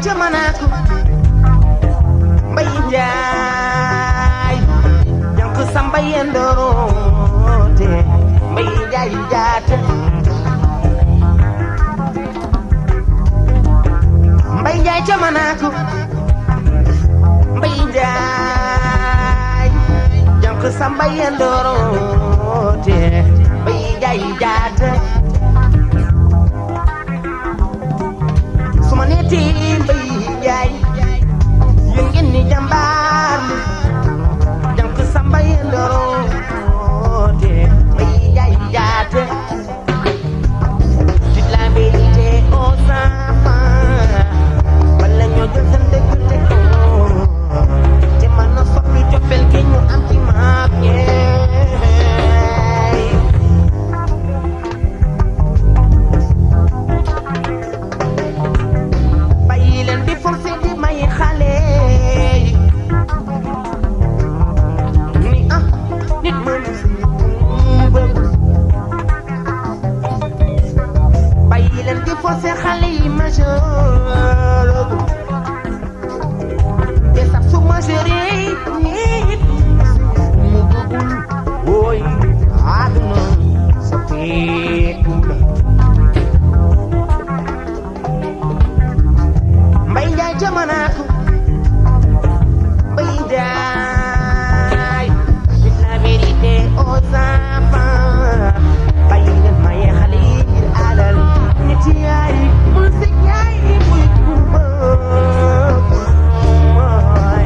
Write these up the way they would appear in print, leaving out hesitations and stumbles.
Jamanaku Mbay Njaay jank samba yendorote Mbay Njaay jaata Mbay Njaay jamanaku Mbay Njaay jank samba yendorote Mbay Njaay jaata suma neti Mbay Njaay yéen ngeen ni jàmbaar li jank samba yendorote Mbay Njaay jaata toute la vérité aux enfants bala ñoo jël seen dëkk te ko te man na soppi coppel ki ñu am ci maam ñeey bàyyi leen di forcé di may xale ni nit mënu si bëgg bàyyi leen di forcé xale yi majeur te sax su majeure nit mu bëggul wooy àdduna sa peeku la Mbay Njaay jamanaku Mbay Njaay c'est la vérité aux enfants bàyyi leen maye xale yi ngir alal nit yaay mun si yaay muy kumba mooy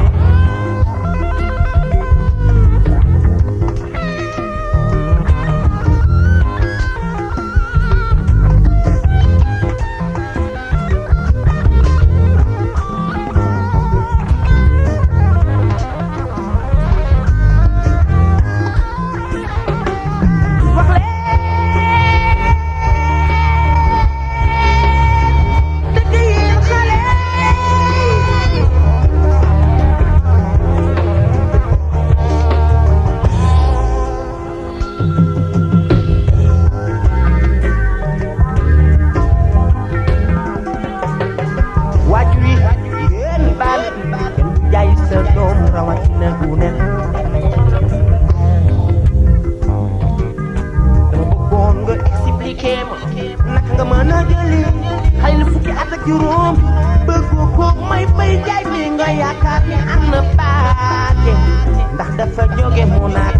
wax leen dëgg yéen xale waaju wi yéen baal kenn du jaay sa doom rawatina gune dama bëggoon nga expliqué ma naka nga mën a jëli xale lu fukki at ak juróom bëgg ko may Mbay Njaay mi nga yaakaar ne am na baate ndax dafa jóge mu naat